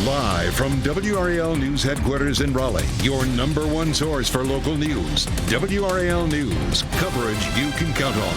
Live from WRAL News Headquarters in Raleigh, your number one source for local news. WRAL News, coverage you can count on.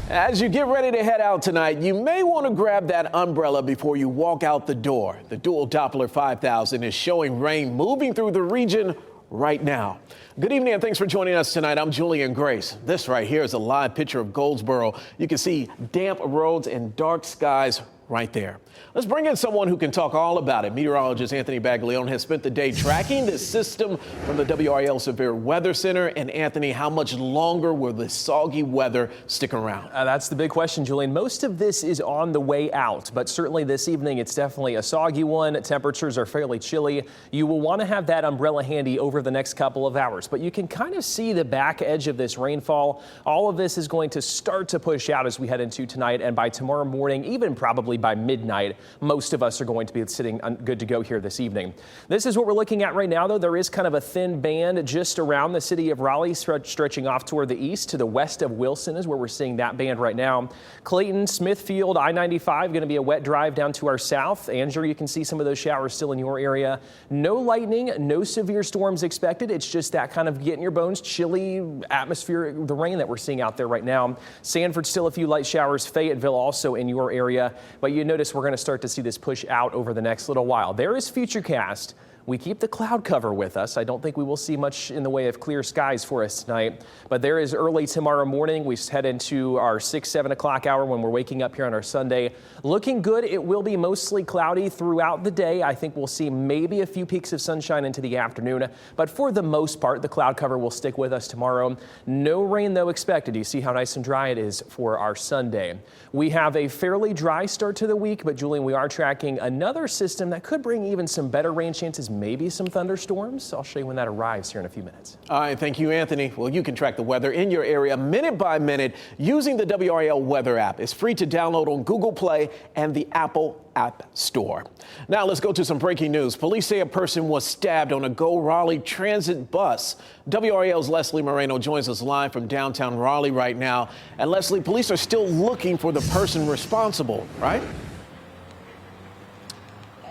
As you get ready to head out tonight, you may want to grab that umbrella before you walk out the door. The dual Doppler 5000 is showing rain moving through the region right now. Good evening and thanks for joining us tonight. I'm Julian Grace. This right here is a live picture of Goldsboro. You can see damp roads and dark skies right there. Let's bring in someone who can talk all about it. Meteorologist Anthony Baglione has spent the day tracking this system from the WRAL Severe Weather Center. And Anthony, how much longer will this soggy weather stick around? That's the big question, Julian. Most of this is on the way out, but certainly this evening it's definitely a soggy one. Temperatures are fairly chilly. You will want to have that umbrella handy over the next couple of hours, but you can kind of see the back edge of this rainfall. All of this is going to start to push out as we head into tonight, and by tomorrow morning, even probably by midnight, most of us are going to be sitting good to go here this evening. This is what we're looking at right now, though. There is kind of a thin band just around the city of Raleigh, stretching off toward the east to the west of Wilson is where we're seeing that band right now. Clayton, Smithfield, I-95 going to be a wet drive down to our south. Angier, you can see some of those showers still in your area. No lightning, no severe storms expected. It's just that kind of getting your bones chilly atmosphere, the rain that we're seeing out there right now. Sanford, still a few light showers. Fayetteville also in your area, but you notice we're going to start to see this push out over the next little while. There is Futurecast. We keep the cloud cover with us. I don't think we will see much in the way of clear skies for us tonight, but there is early tomorrow morning. We head into our 6-7 o'clock hour when we're waking up here on our Sunday. Looking good. It will be mostly cloudy throughout the day. I think we'll see maybe a few peaks of sunshine into the afternoon, but for the most part, the cloud cover will stick with us tomorrow. No rain, though, expected. You see how nice and dry it is for our Sunday. We have a fairly dry start to the week, but Julian, we are tracking another system that could bring even some better rain chances, maybe some thunderstorms. I'll show you when that arrives here in a few minutes. All right, thank you, Anthony. Well, you can track the weather in your area minute by minute using the WRAL weather app. It's free to download on Google Play and the Apple App Store. Now let's go to some breaking news. Police say a person was stabbed on a Go Raleigh transit bus. WRAL's Leslie Moreno joins us live from downtown Raleigh right now. And Leslie, police are still looking for the person responsible, right?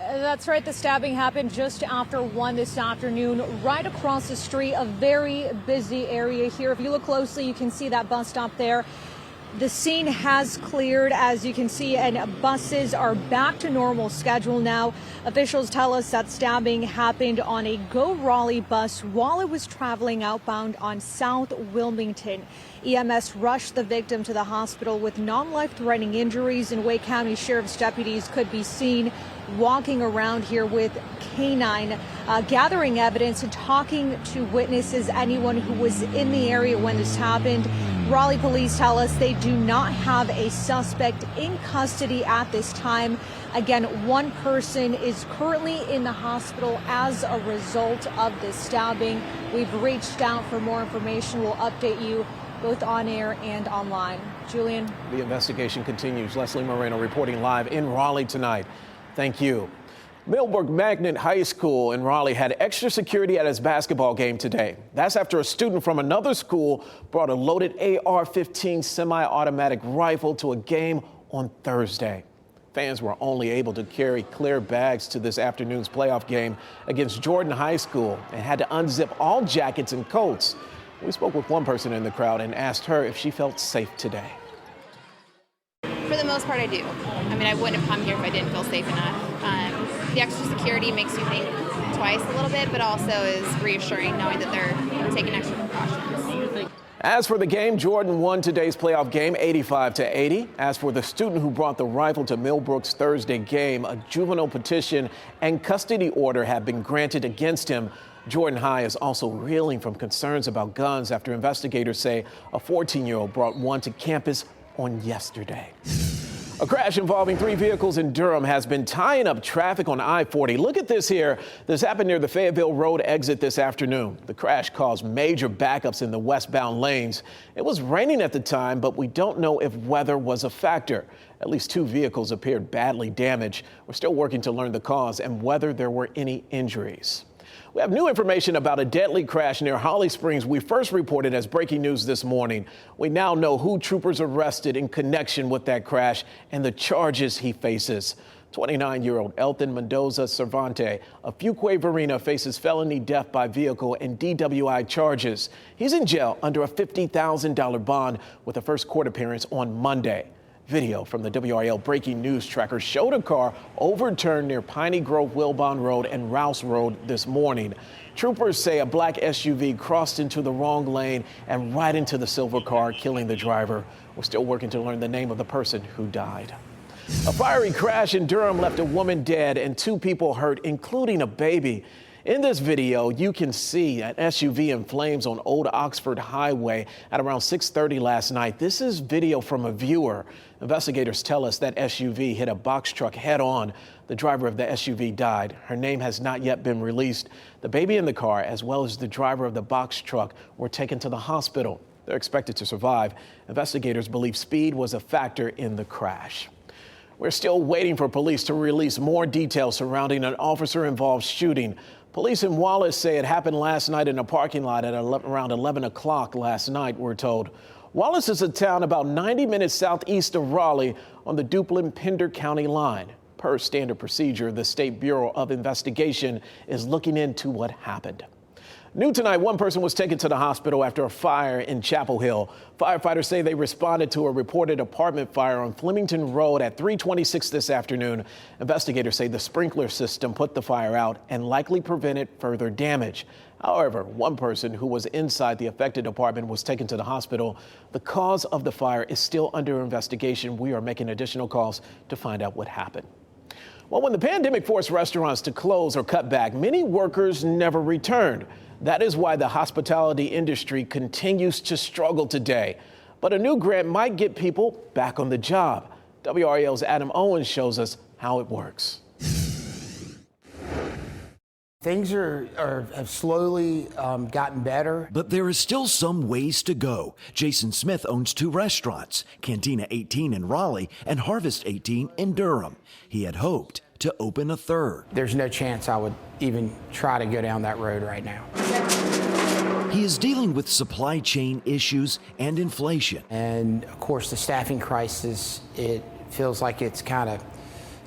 That's right. The stabbing happened just after 1 this afternoon, right across the street, a very busy area here. If you look closely, you can see that bus stop there. The scene has cleared, as you can see, and buses are back to normal schedule now. Officials tell us that stabbing happened on a Go Raleigh bus while it was traveling outbound on South Wilmington. EMS rushed the victim to the hospital with non-life-threatening injuries, and Wake County Sheriff's deputies could be seen walking around here with canine, gathering evidence and talking to witnesses, anyone who was in the area when this happened. Raleigh police tell us they do not have a suspect in custody at this time. Again, one person is currently in the hospital as a result of this stabbing. We've reached out for more information. We'll update you both on air and online. Julian. The investigation continues. Leslie Moreno reporting live in Raleigh tonight. Thank you. Millbrook Magnet High School in Raleigh had extra security at its basketball game today. That's after a student from another school brought a loaded AR-15 semi-automatic rifle to a game on Thursday. Fans were only able to carry clear bags to this afternoon's playoff game against Jordan High School and had to unzip all jackets and coats. We spoke with one person in the crowd and asked her if she felt safe today. For the most part, I do. I mean, I wouldn't have come here if I didn't feel safe enough. The extra security makes you think twice a little bit, but also is reassuring knowing that they're taking extra precautions. As for the game, Jordan won today's playoff game 85-80. As for the student who brought the rifle to Millbrook's Thursday game, a juvenile petition and custody order have been granted against him. Jordan High is also reeling from concerns about guns after investigators say a 14-year-old brought one to campus on yesterday. A crash involving 3 vehicles in Durham has been tying up traffic on I-40. Look at this here. This happened near the Fayetteville Road exit this afternoon. The crash caused major backups in the westbound lanes. It was raining at the time, but we don't know if weather was a factor. At least 2 vehicles appeared badly damaged. We're still working to learn the cause and whether there were any injuries. We have new information about a deadly crash near Holly Springs we first reported as breaking news this morning. We now know who troopers arrested in connection with that crash and the charges he faces. 29-year-old Elton Mendoza Cervante of Fuquay Varina faces felony death by vehicle and DWI charges. He's in jail under a $50,000 bond with a first court appearance on Monday. Video from the WRAL breaking news tracker showed a car overturned near Piney Grove, Wilbon Road and Rouse Road this morning. Troopers say a black SUV crossed into the wrong lane and right into the silver car, killing the driver. We're still working to learn the name of the person who died. A fiery crash in Durham left a woman dead and 2 people hurt, including a baby. In this video, you can see an SUV in flames on Old Oxford Highway at around 6:30 last night. This is video from a viewer. Investigators tell us that SUV hit a box truck head on. The driver of the SUV died. Her name has not yet been released. The baby in the car, as well as the driver of the box truck, were taken to the hospital. They're expected to survive. Investigators believe speed was a factor in the crash. We're still waiting for police to release more details surrounding an officer-involved shooting. Police in Wallace say it happened last night in a parking lot at around 11 o'clock last night, we're told. Wallace is a town about 90 minutes southeast of Raleigh on the Duplin-Pender County line. Per standard procedure, the State Bureau of Investigation is looking into what happened. New tonight, one person was taken to the hospital after a fire in Chapel Hill. Firefighters say they responded to a reported apartment fire on Flemington Road at 3:26 this afternoon. Investigators say the sprinkler system put the fire out and likely prevented further damage. However, one person who was inside the affected apartment was taken to the hospital. The cause of the fire is still under investigation. We are making additional calls to find out what happened. Well, when the pandemic forced restaurants to close or cut back, many workers never returned. That is why the hospitality industry continues to struggle today. But a new grant might get people back on the job. WRAL's Adam Owens shows us how it works. Things have slowly gotten better. But there is still some ways to go. Jason Smith owns 2 restaurants, Cantina 18 in Raleigh and Harvest 18 in Durham. He had hoped to open a 3rd. There's no chance I would even try to go down that road right now. He is dealing with supply chain issues and inflation. And of course, the staffing crisis, it feels like it's kind of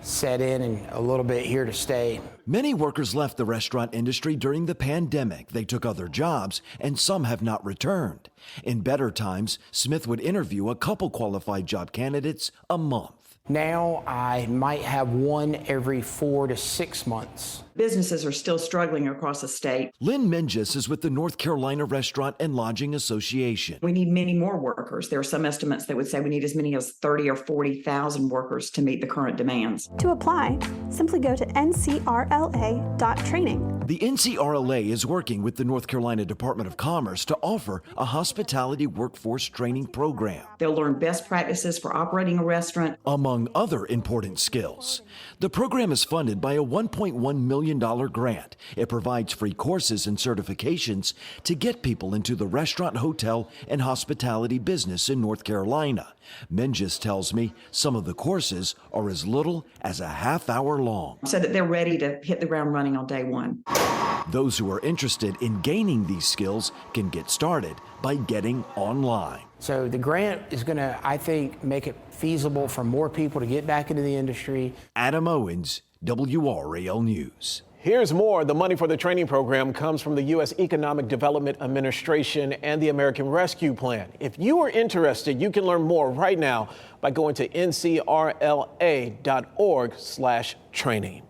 set in and a little bit here to stay. Many workers left the restaurant industry during the pandemic. They took other jobs, and some have not returned. In better times, Smith would interview a couple qualified job candidates a month. Now I might have one every 4 to 6 months. Businesses are still struggling across the state. Lynn Minges is with the North Carolina Restaurant and Lodging Association. We need many more workers. There are some estimates that would say we need as many as 30 or 40,000 workers to meet the current demands. To apply, simply go to ncrla.training. The NCRLA is working with the North Carolina Department of Commerce to offer a hospitality workforce training program. They'll learn best practices for operating a restaurant, among other important skills. The program is funded by a $1.1 million grant. It provides free courses and certifications to get people into the restaurant, hotel, and hospitality business in North Carolina. Minges tells me some of the courses are as little as a half-hour long, so that they're ready to hit the ground running on day one. Those who are interested in gaining these skills can get started by getting online. So the grant is going to, I think, make it feasible for more people to get back into the industry. Adam Owens, WRAL News. Here's more. The money for the training program comes from the U.S. Economic Development Administration and the American Rescue Plan. If you are interested, you can learn more right now by going to ncrla.org/training.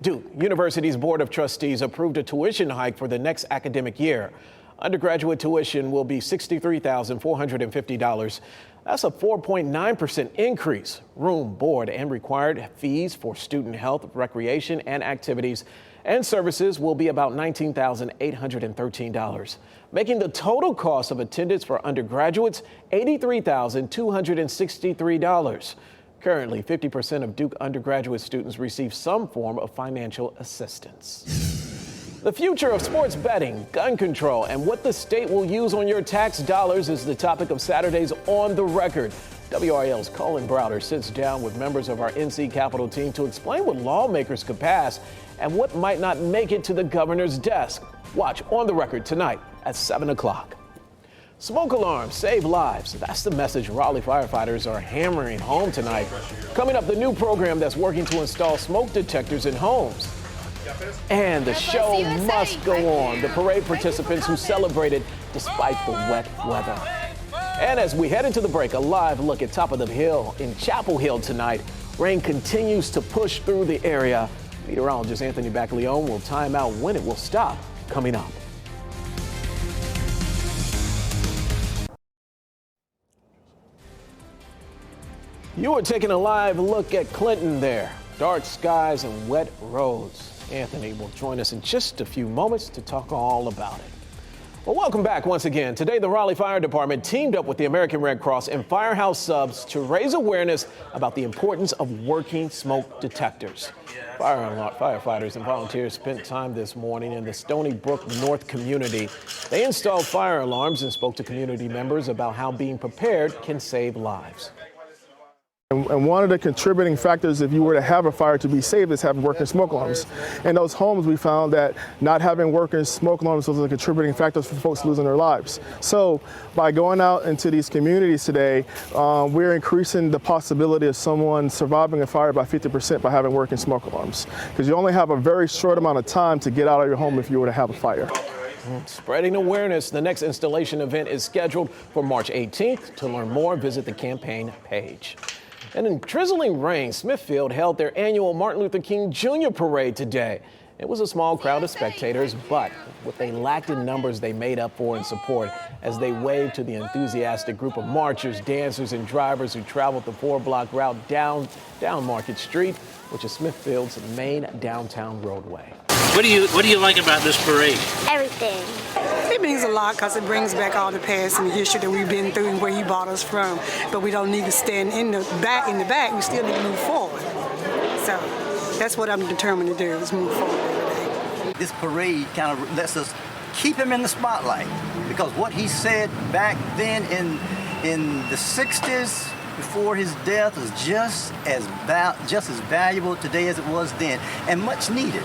Duke University's Board of Trustees approved a tuition hike for the next academic year. Undergraduate tuition will be $63,450. That's a 4.9% increase. Room, board, and required fees for student health, recreation, and activities and services will be about $19,813, making the total cost of attendance for undergraduates $83,263. Currently, 50% of Duke undergraduate students receive some form of financial assistance. The future of sports betting, gun control, and what the state will use on your tax dollars is the topic of Saturday's On the Record. WRAL's Colin Browder sits down with members of our NC Capitol team to explain what lawmakers could pass and what might not make it to the governor's desk. Watch On the Record tonight at 7 o'clock. Smoke alarms save lives. That's the message Raleigh firefighters are hammering home tonight. Coming up, the new program that's working to install smoke detectors in homes. And the show must go on. The parade participants who celebrated despite the wet weather. And as we head into the break, a live look at Top of the Hill in Chapel Hill tonight. Rain continues to push through the area. Meteorologist Anthony Baglione will time out when it will stop. Coming up. You are taking a live look at Clinton there. Dark skies and wet roads. Anthony will join us in just a few moments to talk all about it. Well, welcome back once again. Today, the Raleigh Fire Department teamed up with the American Red Cross and Firehouse Subs to raise awareness about the importance of working smoke detectors. Firefighters and volunteers spent time this morning in the Stony Brook North community. They installed fire alarms and spoke to community members about how being prepared can save lives. And one of the contributing factors if you were to have a fire to be safe is having working smoke alarms. In those homes, we found that not having working smoke alarms was a contributing factor for folks losing their lives. So by going out into these communities today, we're increasing the possibility of someone surviving a fire by 50% by having working smoke alarms. Because you only have a very short amount of time to get out of your home if you were to have a fire. Spreading awareness. The next installation event is scheduled for March 18th. To learn more, visit the campaign page. And in drizzling rain, Smithfield held their annual Martin Luther King Jr. parade today. It was a small crowd of spectators, but what they lacked in numbers, they made up for in support as they waved to the enthusiastic group of marchers, dancers, and drivers who traveled the 4-block route down Market Street, which is Smithfield's main downtown roadway. What do you like about this parade? Everything. It means a lot because it brings back all the past and the history that we've been through and where he brought us from. But we don't need to stand in the back. We still need to move forward. So that's what I'm determined to do, is move forward every day. This parade kind of lets us keep him in the spotlight because what he said back then in the 60s before his death was just as valuable today as it was then, and much needed.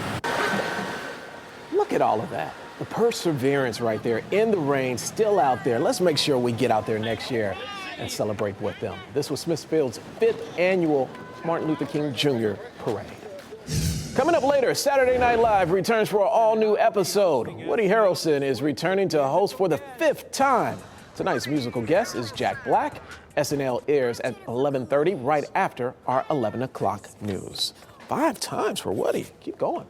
Look at all of that. The perseverance right there in the rain, still out there. Let's make sure we get out there next year and celebrate with them. This was Smithfield's 5th annual Martin Luther King Jr. parade. Coming up later, Saturday Night Live returns for an all-new episode. Woody Harrelson is returning to host for the 5th time. Tonight's musical guest is Jack Black. SNL airs at 11:30 right after our 11 o'clock news. 5 times for Woody. Keep going.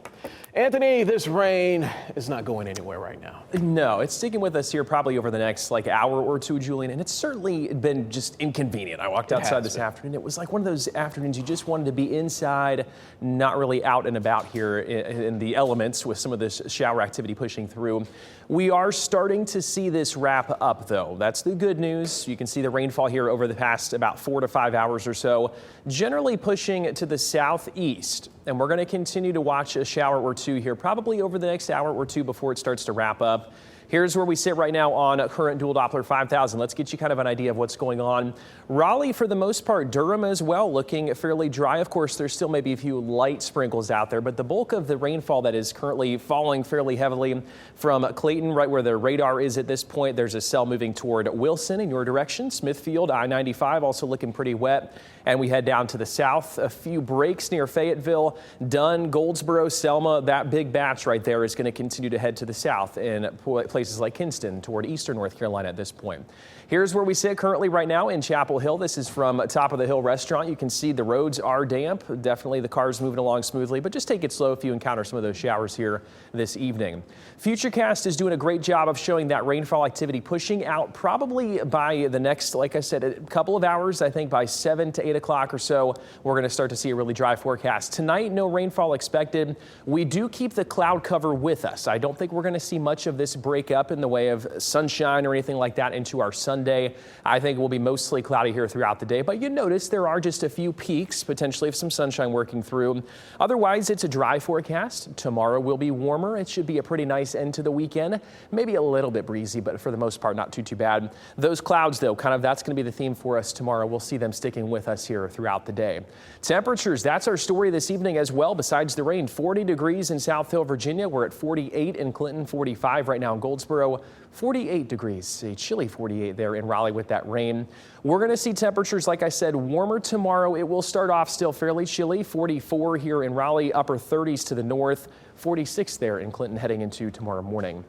Anthony, this rain is not going anywhere right now. No, it's sticking with us here probably over the next hour or two, Julian, and it's certainly been just inconvenient. I walked outside this afternoon. It was like one of those afternoons you just wanted to be inside, not really out and about here in the elements with some of this shower activity pushing through. We are starting to see this wrap up, though. That's the good news. You can see the rainfall here over the past about 4 to 5 hours or so, generally pushing to the southeast. And we're going to continue to watch a shower or two here, probably over the next hour or two before it starts to wrap up. Here's where we sit right now on current dual Doppler 5000. Let's get you kind of an idea of what's going on. Raleigh, for the most part, Durham as well, looking fairly dry. Of course, there's still maybe a few light sprinkles out there, but the bulk of the rainfall that is currently falling fairly heavily from Clayton, right where the radar is at this point. There's a cell moving toward Wilson in your direction. Smithfield, I-95, also looking pretty wet. And we head down to the south. A few breaks near Fayetteville, Dunn, Goldsboro, Selma. That big batch right there is going to continue to head to the south in places like Kinston toward eastern North Carolina at this point. Here's where we sit currently right now in Chapel Hill. This is from Top of the Hill Restaurant. You can see the roads are damp. Definitely the cars moving along smoothly, but just take it slow if you encounter some of those showers here this evening. Futurecast is doing a great job of showing that rainfall activity pushing out probably by the next, like I said, a couple of hours. I think by 7 to 8 o'clock or so, we're going to start to see a really dry forecast. Tonight, no rainfall expected. We do keep the cloud cover with us. I don't think we're going to see much of this break pick up in the way of sunshine or anything like that into our Sunday. I think it will be mostly cloudy here throughout the day, but you notice there are just a few peaks potentially of some sunshine working through. Otherwise, it's a dry forecast. Tomorrow will be warmer. It should be a pretty nice end to the weekend. Maybe a little bit breezy, but for the most part, not too bad. Those clouds, though, that's going to be the theme for us tomorrow. We'll see them sticking with us here throughout the day. Temperatures, that's our story this evening as well. Besides the rain, 40 degrees in South Hill, Virginia. We're at 48 in Clinton, 45 right now in Goldsboro, 48 degrees, a chilly 48 there in Raleigh with that rain. We're going to see temperatures, like I said, warmer tomorrow. It will start off still fairly chilly, 44 here in Raleigh, upper 30s to the north, 46 there in Clinton heading into tomorrow morning.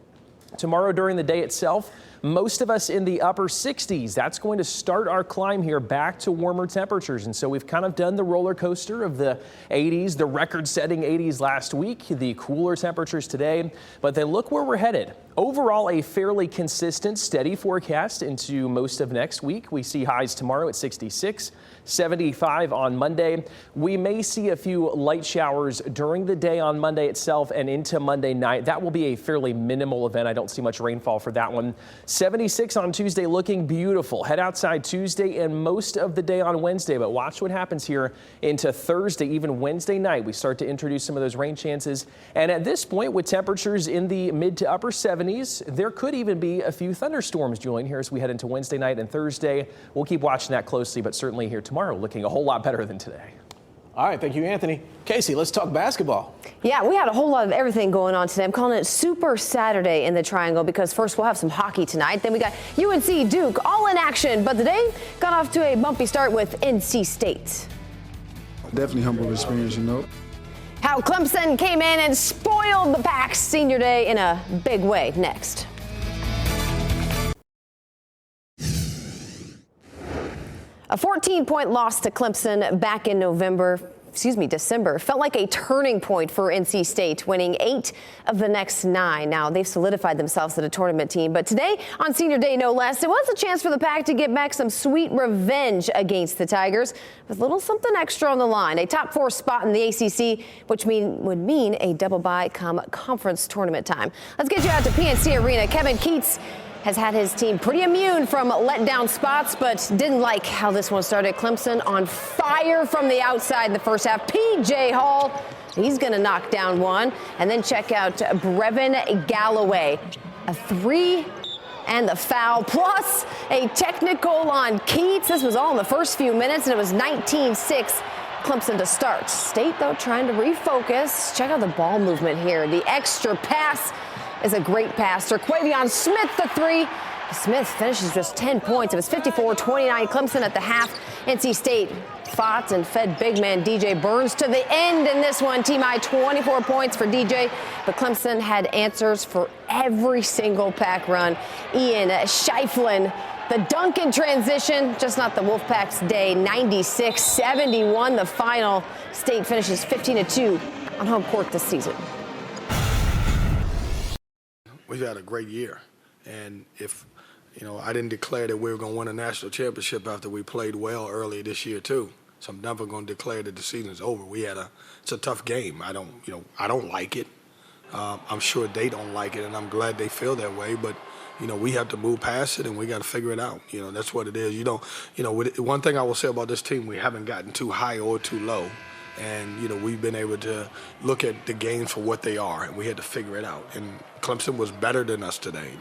Tomorrow during the day itself, most of us in the upper 60s. That's going to start our climb here back to warmer temperatures. And so we've kind of done the roller coaster of the 80s, the record-setting 80s last week, the cooler temperatures today. But then look where we're headed. Overall, a fairly consistent, steady forecast into most of next week. We see highs tomorrow at 66, 75 on Monday. We may see a few light showers during the day on Monday itself and into Monday night. That will be a fairly minimal event. I don't see much rainfall for that one. 76 on Tuesday, looking beautiful. Head outside Tuesday and most of the day on Wednesday, but watch what happens here into Thursday, even Wednesday night. We start to introduce some of those rain chances. And at this point, with temperatures in the mid to upper 70s, there could even be a few thunderstorms, Julian, here as we head into Wednesday night and Thursday. We'll keep watching that closely, but certainly here tomorrow looking a whole lot better than today. All right, thank you, Anthony. Casey, let's talk basketball. Yeah, we had a whole lot of everything going on today. I'm calling it Super Saturday in the Triangle because first we'll have some hockey tonight. Then we got UNC Duke all in action, but the day got off to a bumpy start with NC State. Definitely humble experience, you know. How Clemson came in and spoiled the Pack's senior day in a big way next. A 14-point loss to Clemson back in December felt like a turning point for NC State, winning 8 of the next 9. Now, they've solidified themselves as a tournament team, but today, on senior day no less, it was a chance for the Pack to get back some sweet revenge against the Tigers with a little something extra on the line. A top 4 spot in the ACC, which would mean a double bye come conference tournament time. Let's get you out to PNC Arena. Kevin Keats has had his team pretty immune from letdown spots, but didn't like how this one started. Clemson on fire from the outside in the first half. P.J. Hall, he's going to knock down one. And then check out Brevin Galloway. A 3 and the foul, plus a technical on Keats. This was all in the first few minutes, and it was 19-6. Clemson to start. State, though, trying to refocus. Check out the ball movement here. The extra pass is a great pass. Quavion Smith, the 3. Smith finishes just 10 points. It was 54-29 Clemson at the half. NC State fought and fed big man DJ Burns to the end in this one. Team high 24 points for DJ, but Clemson had answers for every single Pack run. Ian Shiflin, the dunk in transition, just not the Wolfpack's day. 96-71 the final. State finishes 15-2 on home court this season. We've had a great year, and if I didn't declare that we were going to win a national championship after we played well early this year too. So I'm never going to declare that the season's over. It's a tough game. I don't like it. I'm sure they don't like it, and I'm glad they feel that way. But we have to move past it, and we got to figure it out. That's what it is. One thing I will say about this team, we haven't gotten too high or too low. And, we've been able to look at the games for what they are, and we had to figure it out. And Clemson was better than us today.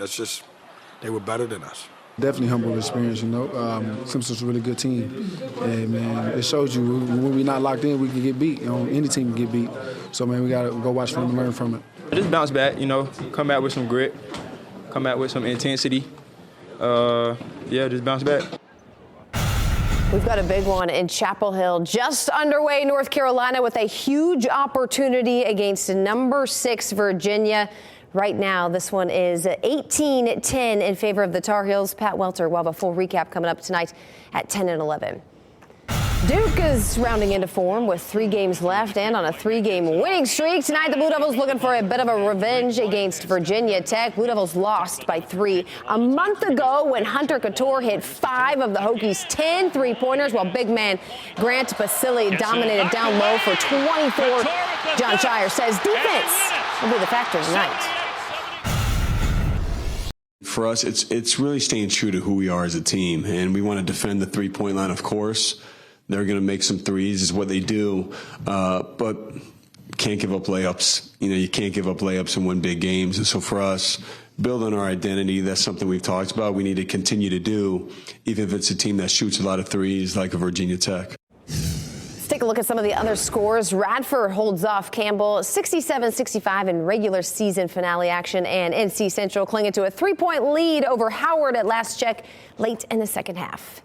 They were better than us. Definitely humble experience, Clemson's a really good team. And, man, it shows you when we're not locked in, we can get beat. Any team can get beat. So, man, we got to go watch film and learn from it. Just bounce back, come back with some grit, come back with some intensity. Just bounce back. We've got a big one in Chapel Hill, just underway, North Carolina, with a huge opportunity against number 6 Virginia. Right now, this one is 18-10 in favor of the Tar Heels. Pat Welter will have a full recap coming up tonight at 10 and 11. Duke is rounding into form with 3 games left and on a 3-game winning streak. Tonight, the Blue Devils looking for a bit of a revenge against Virginia Tech. Blue Devils lost by 3 a month ago when Hunter Couture hit 5 of the Hokies' 10 3-pointers, while big man Grant Basile dominated down low for 24. John Shire says defense will be the factor tonight. for us, it's really staying true to who we are as a team, and we want to defend the three-point line, of course. They're going to make some threes, is what they do, but can't give up layups. You can't give up layups and win big games. And so for us, building our identity, that's something we've talked about. We need to continue to do, even if it's a team that shoots a lot of threes like a Virginia Tech. Let's take a look at some of the other scores. Radford holds off Campbell 67-65 in regular season finale action, and NC Central clinging to a 3-point lead over Howard at last check late in the second half.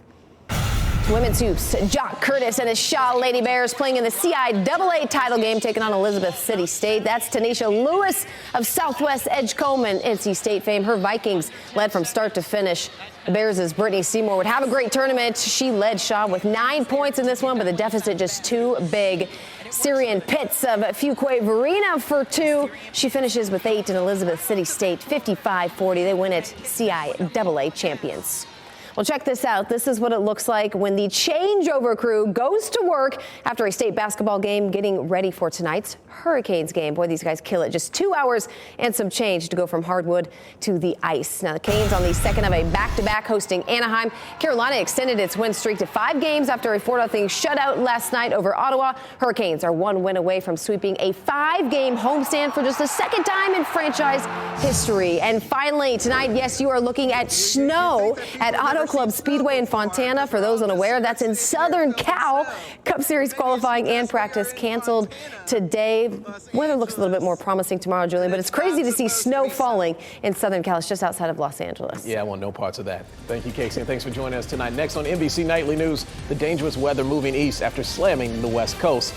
Women's hoops, Jock Curtis and his Shaw Lady Bears playing in the CIAA title game, taking on Elizabeth City State. That's Tanisha Lewis of Southwest Edgecombe and NC State fame. Her Vikings led from start to finish. The Bears' Brittany Seymour would have a great tournament. She led Shaw with 9 points in this one, but the deficit just too big. Syrian Pitts of Fuquay-Varina for 2. She finishes with 8, and Elizabeth City State 55-40. They win it, CIAA champions. Well, check this out. This is what it looks like when the changeover crew goes to work after a state basketball game getting ready for tonight's Hurricanes game. Boy, these guys kill it. Just 2 hours and some change to go from hardwood to the ice. Now, the Canes on the second of a back-to-back hosting Anaheim. Carolina extended its win streak to 5 games after a 4-0 shutout last night over Ottawa. Hurricanes are 1 win away from sweeping a 5-game homestand for just the second time in franchise history. And finally, tonight, yes, you are looking at snow at Auto Club Speedway in Fontana. For those unaware, that's in Southern Cal. Cup Series qualifying and practice canceled today. Weather looks a little bit more promising tomorrow, Julian, but it's crazy to see snow falling in Southern Cal. It's just outside of Los Angeles. Yeah, I want no parts of that. Thank you, Casey, and thanks for joining us tonight. Next on NBC Nightly News, the dangerous weather moving east after slamming the West Coast.